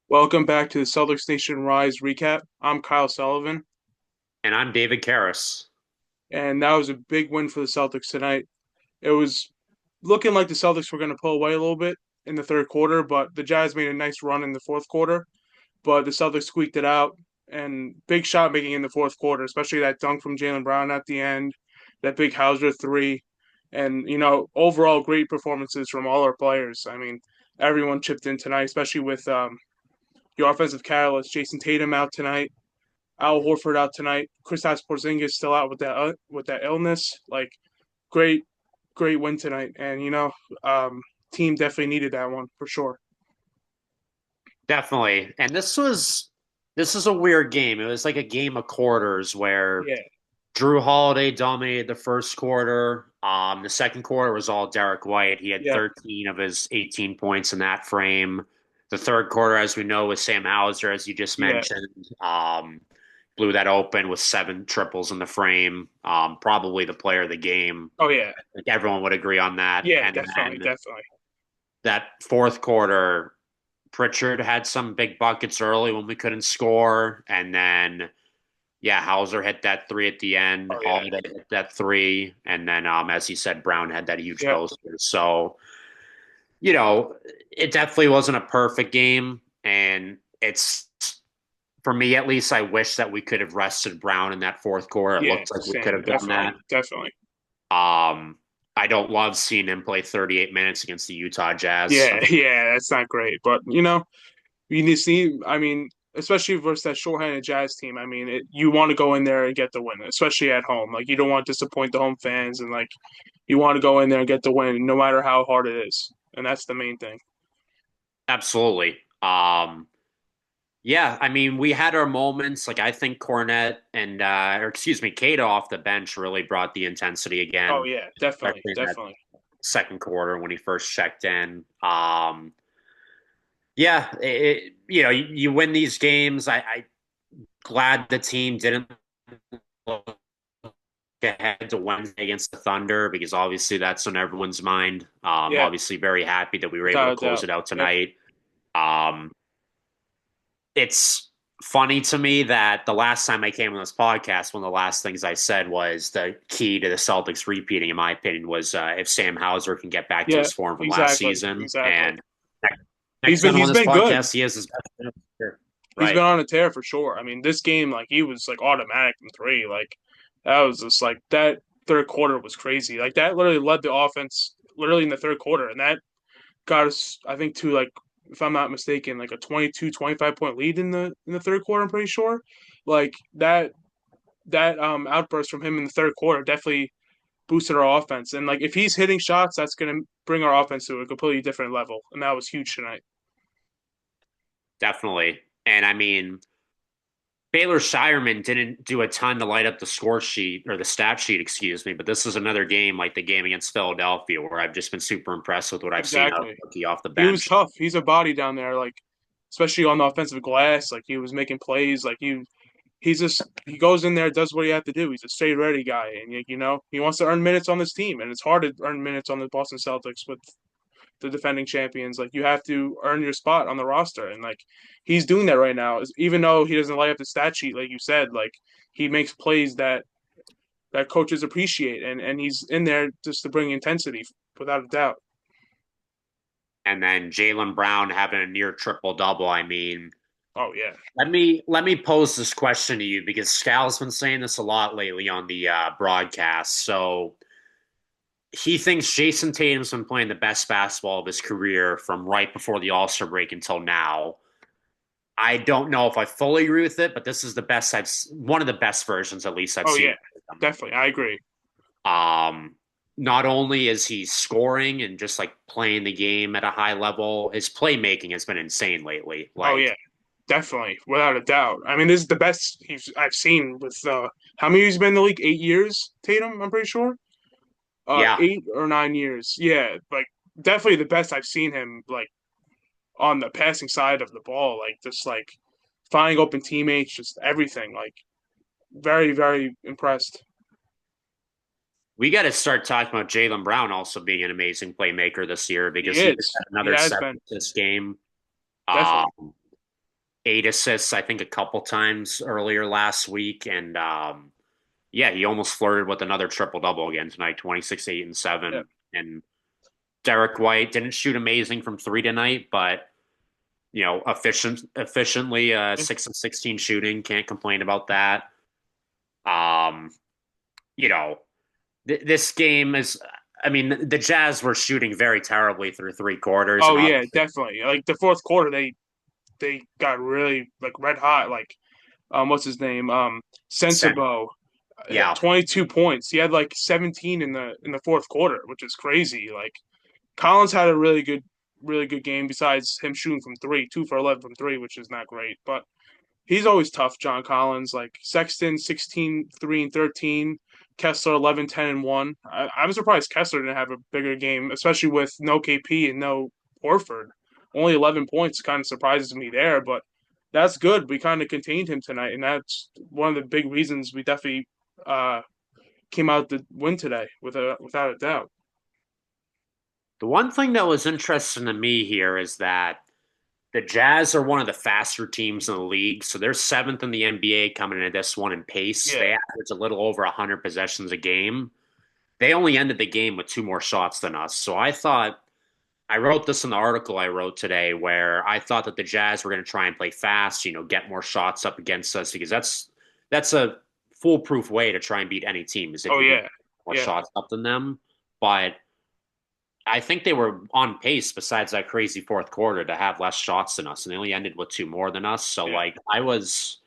Welcome back to the Celtics Nation Rise recap. I'm Kyle Sullivan, And I'm David Karras. and that was a big win for the Celtics tonight. It was looking like the Celtics were going to pull away a little bit in the third quarter, but the Jazz made a nice run in the fourth quarter. But the Celtics squeaked it out, and big shot making in the fourth quarter, especially that dunk from Jaylen Brown at the end, that big Hauser three, and overall great performances from all our players. I mean, everyone chipped in tonight, especially with your offensive catalyst, Jason Tatum out tonight. Al Horford out tonight. Kristaps Porzingis still out with that illness. Like great, great win tonight, and team definitely needed that one for sure. Definitely. And this is a weird game. It was like a game of quarters where Yeah, Drew Holiday dominated the first quarter. The second quarter was all Derek White. He had yeah, 13 of his 18 points in that frame. The third quarter, as we know, was Sam Hauser, as you just yeah. mentioned. Blew that open with seven triples in the frame. Probably the player of the game. Oh yeah, I think everyone would agree on that. yeah. And Definitely, then definitely. that fourth quarter, Pritchard had some big buckets early when we couldn't score, and then Hauser hit that three at the end. Oh yeah, Holiday hit that three, and then as he said, Brown had that huge yeah, poster. So you know, it definitely wasn't a perfect game, and it's for me at least. I wish that we could have rested Brown in that fourth quarter. It yeah. looked like we could Same, have done definitely, that. definitely. Um, I don't love seeing him play 38 minutes against the Utah Jazz. Yeah, yeah. That's not great, but you need to see. I mean, especially versus that shorthanded Jazz team. I mean, you want to go in there and get the win, especially at home. Like you don't want to disappoint the home fans, and like you want to go in there and get the win, no matter how hard it is, and that's the main thing. Absolutely. Yeah, I mean, we had our moments. Like I think Cornette and or excuse me, Cato off the bench really brought the intensity Oh again, yeah, definitely, especially in that definitely. second quarter when he first checked in. Yeah, you win these games. I glad the team didn't look ahead to Wednesday against the Thunder because obviously that's on everyone's mind. Yeah, Obviously very happy that we were able without to a close doubt. it out Yep. tonight. Um, it's funny to me that the last time I came on this podcast, one of the last things I said was the key to the Celtics repeating, in my opinion, was if Sam Hauser can get back to Yeah, his form from last exactly, season. exactly. And next time I'm on He's this been good. podcast, he is his best year. He's been Right. on a tear for sure. I mean, this game, like he was like automatic from three. Like that was just like that third quarter was crazy. Like that literally led the offense literally in the third quarter, and that got us, I think, to like if I'm not mistaken, like a 22, 25 point lead in the third quarter. I'm pretty sure. Like that outburst from him in the third quarter definitely boosted our offense. And like if he's hitting shots, that's gonna bring our offense to a completely different level. And that was huge tonight. Definitely. And I mean, Baylor Shireman didn't do a ton to light up the score sheet or the stat sheet, excuse me, but this is another game like the game against Philadelphia where I've just been super impressed with what I've seen out of Exactly. Rookie off the He was bench. tough. He's a body down there, like especially on the offensive glass. Like he was making plays. Like he's just he goes in there, does what he had to do. He's a stay ready guy, and he wants to earn minutes on this team, and it's hard to earn minutes on the Boston Celtics with the defending champions. Like you have to earn your spot on the roster, and like he's doing that right now. Even though he doesn't light up the stat sheet, like you said, like he makes plays that coaches appreciate, and he's in there just to bring intensity without a doubt. And then Jaylen Brown having a near triple double. I mean, Oh yeah, let me pose this question to you because Scal's been saying this a lot lately on the broadcast. So he thinks Jason Tatum's been playing the best basketball of his career from right before the All Star break until now. I don't know if I fully agree with it, but this is the best one of the best versions at least I've oh seen yeah, of him. definitely, I agree. Not only is he scoring and just like playing the game at a high level, his playmaking has been insane lately. Oh Like, yeah, definitely, without a doubt. I mean, this is the best I've seen with how many years he's been in the league? 8 years, Tatum. I'm pretty sure. yeah, 8 or 9 years. Yeah, like definitely the best I've seen him like on the passing side of the ball. Like just like finding open teammates, just everything. Like very, very impressed. we got to start talking about Jaylen Brown also being an amazing playmaker this year He because he just is. had He another has seven been this game. definitely. Um, 8 assists, I think, a couple times earlier last week. And yeah, he almost flirted with another triple double again tonight, 26, 8, and Yeah. 7. And Derek White didn't shoot amazing from three tonight, but efficiently 6 and 16 shooting. Can't complain about that. Um, you know, this game is. I mean, the Jazz were shooting very terribly through three quarters, Oh and yeah, obviously, definitely. Like the fourth quarter, they got really like red hot. Like what's his name? sen- Sensabaugh hit yeah, 22 points. He had like 17 in the fourth quarter, which is crazy. Like Collins had a really good game. Besides him shooting from three, 2 for 11 from three, which is not great, but he's always tough, John Collins. Like Sexton, 16, 3 and 13. Kessler, 11, 10 and 1. I'm surprised Kessler didn't have a bigger game, especially with no KP and no Horford. Only 11 points kind of surprises me there, but that's good. We kind of contained him tonight, and that's one of the big reasons we definitely uh, came out to win today, without a doubt. the one thing that was interesting to me here is that the Jazz are one of the faster teams in the league, so they're seventh in the NBA coming into this one in pace. Yeah. They average a little over 100 possessions a game. They only ended the game with two more shots than us. So I wrote this in the article I wrote today where I thought that the Jazz were going to try and play fast, get more shots up against us because that's a foolproof way to try and beat any team is if Oh you can get yeah. more Yeah. shots up than them. But I think they were on pace besides that crazy fourth quarter to have less shots than us, and they only ended with two more than us. So Yeah. like I was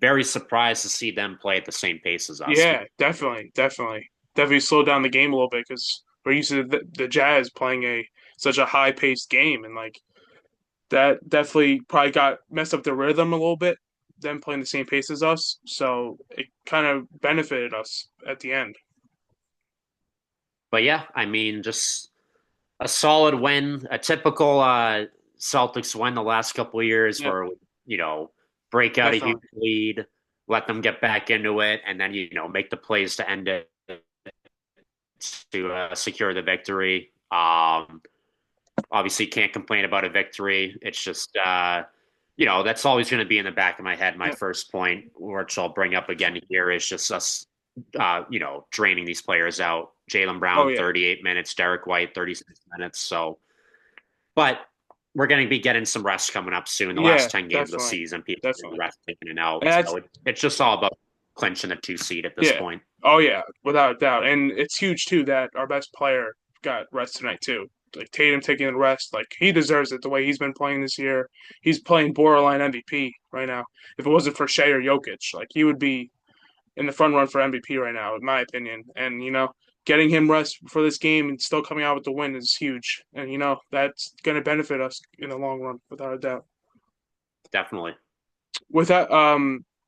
very surprised to see them play at the same pace as us. Yeah, definitely slow down the game a little bit because we're used to the Jazz playing a such a high paced game, and like that definitely probably got messed up the rhythm a little bit. Them playing the same pace as us, so it kind of benefited us at the end. But yeah, I mean, just a solid win, a typical Celtics win the last couple of years Yep, where break out a huge definitely. lead, let them get back into it, and then make the plays to end it to secure the victory. Obviously, can't complain about a victory. It's just that's always going to be in the back of my head. My Yep. first point, which I'll bring up again here, is just us draining these players out. Jaylen Oh Brown, yeah, 38 minutes, Derek White, 36 minutes. So, but we're going to be getting some rest coming up soon. The yeah, last 10 games of the definitely, season, people are definitely. resting in and And out. that's So it's just all about clinching the two seed at this yeah. point. Oh yeah, without a doubt. And it's huge too that our best player got rest tonight too. Like Tatum taking the rest, like he deserves it the way he's been playing this year. He's playing borderline MVP right now. If it wasn't for Shea or Jokic, like he would be in the front run for MVP right now, in my opinion. And getting him rest for this game and still coming out with the win is huge. And that's going to benefit us in the long run, without a doubt. Definitely. With that,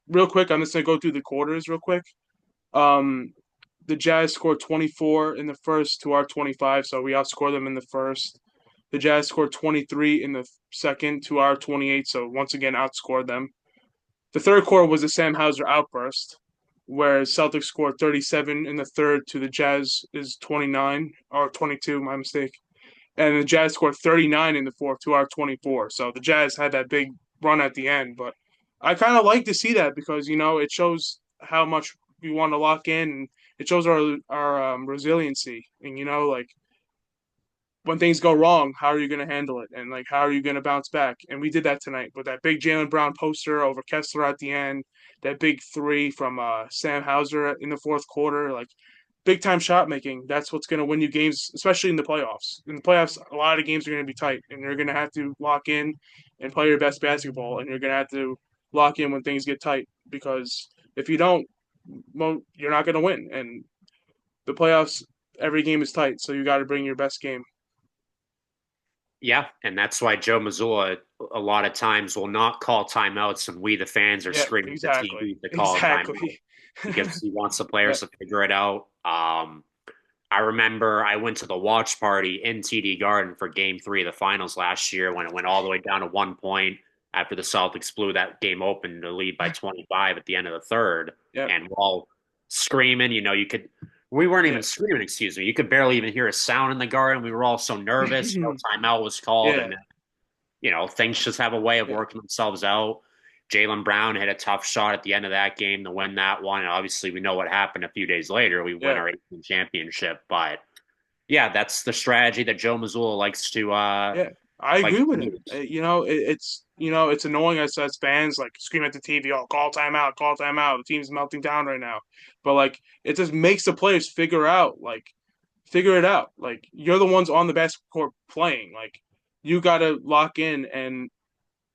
real quick, I'm just gonna go through the quarters real quick. Um, the Jazz scored 24 in the first to our 25, so we outscored them in the first. The Jazz scored 23 in the second to our 28, so once again outscored them. The third quarter was a Sam Hauser outburst, where Celtics scored 37 in the third to the Jazz is 29 or 22, my mistake. And the Jazz scored 39 in the fourth to our 24. So the Jazz had that big run at the end, but I kind of like to see that because it shows how much we want to lock in, and it shows our resiliency. And like when things go wrong, how are you going to handle it, and like how are you going to bounce back? And we did that tonight with that big Jaylen Brown poster over Kessler at the end, that big three from Sam Hauser in the fourth quarter, like big time shot making. That's what's going to win you games, especially in the playoffs. In the playoffs, a lot of games are going to be tight, and you're going to have to lock in and play your best basketball, and you're going to have to lock in when things get tight because if you don't, well, you're not going to win. And the playoffs, every game is tight, so you got to bring your best game. Yeah, and that's why Joe Mazzulla a lot of times will not call timeouts, and we the fans are Yeah, screaming at the exactly, TV to call a timeout exactly. because he wants the Yeah, players to figure it out. I remember I went to the watch party in TD Garden for Game Three of the Finals last year when it went all the way down to 1 point after the Celtics blew that game open to lead by 25 at the end of the third, yeah, and we're all screaming. We weren't yeah, even screaming, excuse me. You could barely even hear a sound in the garden. We were all so nervous. No timeout was called, yeah, and things just have a way of yeah, working themselves out. Jaylen Brown hit a tough shot at the end of that game to win that one. And obviously, we know what happened a few days later. We win Yeah, our 18th championship. But yeah, that's the strategy that Joe Mazzulla yeah, I likes agree to with him. use. It's annoying as fans like scream at the TV, "Oh, call timeout! The team's melting down right now." But like, it just makes the players figure it out. Like, you're the ones on the basketball court playing. Like, you got to lock in and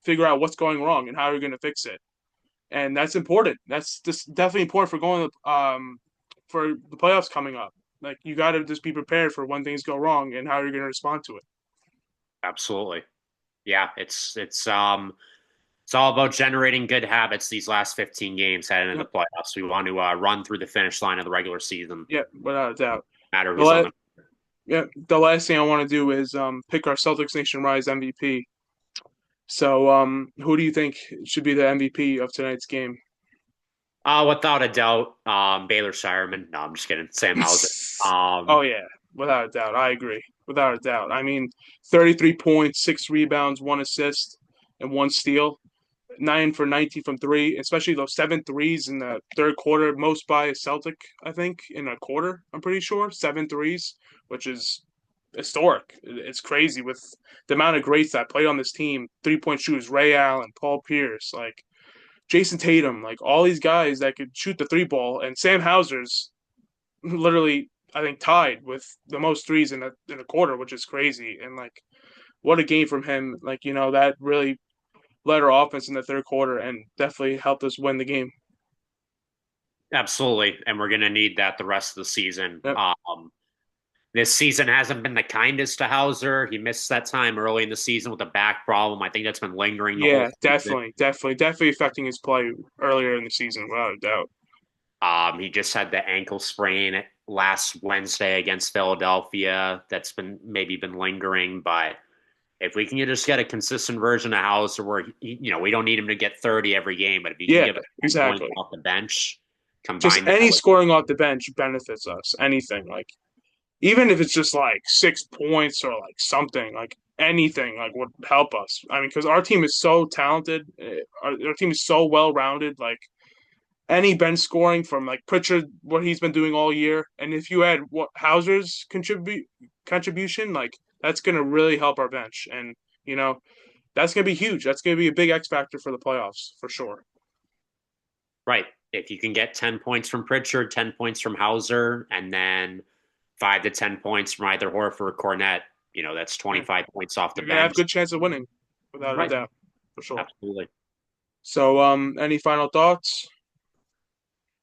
figure out what's going wrong and how you're going to fix it. And that's important. That's just definitely important for going for the playoffs coming up. Like, you got to just be prepared for when things go wrong and how you're going to respond to it. Absolutely. Yeah, it's all about generating good habits these last 15 games heading into Yep. the playoffs. We want to run through the finish line of the regular season, Yeah, without a doubt. no matter The who's on la- the. the last thing I want to do is pick our Celtics Nation Rise MVP. So who do you think should be the MVP of tonight's game? Without a doubt, Baylor Shireman. No, I'm just kidding. Sam Hauser. Oh yeah, without a doubt. I agree. Without a doubt. I mean, 33 points, 6 rebounds, 1 assist, and 1 steal. 9 for 19 from three, especially those 7 threes in the third quarter, most by a Celtic, I think, in a quarter. I'm pretty sure 7 threes, which is historic. It's crazy with the amount of greats that played on this team. 3-point shooters: Ray Allen, Paul Pierce, like Jason Tatum, like all these guys that could shoot the three ball, and Sam Hauser's literally, I think, tied with the most threes in a quarter, which is crazy. And like, what a game from him! Like, that really led our offense in the third quarter and definitely helped us win the game. Absolutely, and we're going to need that the rest of the season. Yep. This season hasn't been the kindest to Hauser. He missed that time early in the season with a back problem. I think that's been lingering the whole Yeah, season. definitely affecting his play earlier in the season, without a doubt. He just had the ankle sprain last Wednesday against Philadelphia. That's been lingering, but if we can just get a consistent version of Hauser where we don't need him to get 30 every game, but if he can Yeah, give us 10 points exactly. off the bench, Just combine that any with scoring off the bench benefits us. Anything, like, even if it's just like 6 points or like something, like anything, like, would help us. I mean, because our team is so talented, our team is so well rounded. Like, any bench scoring from like Pritchard, what he's been doing all year, and if you add what Hauser's contribution, like, that's gonna really help our bench, and you know that's gonna be huge. That's gonna be a big X factor for the playoffs for sure. right. If you can get 10 points from Pritchard, 10 points from Hauser, and then 5 to 10 points from either Horford or Cornett, that's Yeah, 25 points off the you're gonna have a bench. good chance of winning, without a Right. doubt, for sure. Absolutely. So, any final thoughts?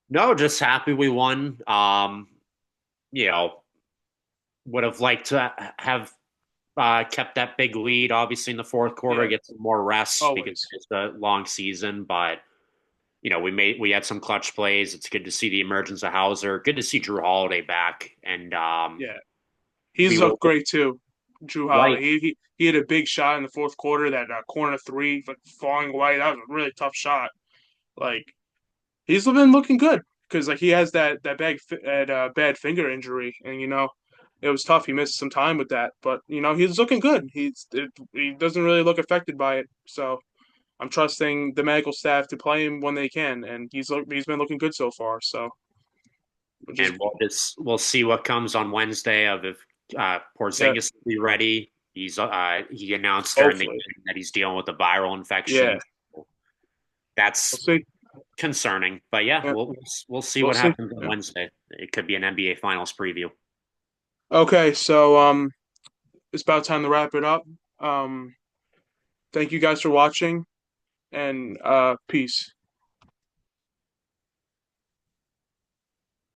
No, just happy we won. You know, would have liked to have kept that big lead, obviously, in the fourth quarter, Yeah, get some more rest because always. it's a long season. But we had some clutch plays. It's good to see the emergence of Hauser. Good to see Drew Holiday back, and Yeah, we he's will looked great too. Drew right. Holiday. He had a big shot in the fourth quarter. That corner three, like, falling away. That was a really tough shot. Like, he's been looking good because like he has bad finger injury, and it was tough. He missed some time with that, but he's looking good. He doesn't really look affected by it, so I'm trusting the medical staff to play him when they can, and he's been looking good so far. So, which is And we'll see what comes on Wednesday of if yeah, Porzingis will be ready. He announced during the hopefully, game that he's dealing with a viral yeah, infection. we'll That's see. concerning, but yeah, Yeah, we'll see we'll what see. happens on Yeah. Wednesday. It could be an NBA Finals preview. Okay, so it's about time to wrap it up. Thank you guys for watching, and peace.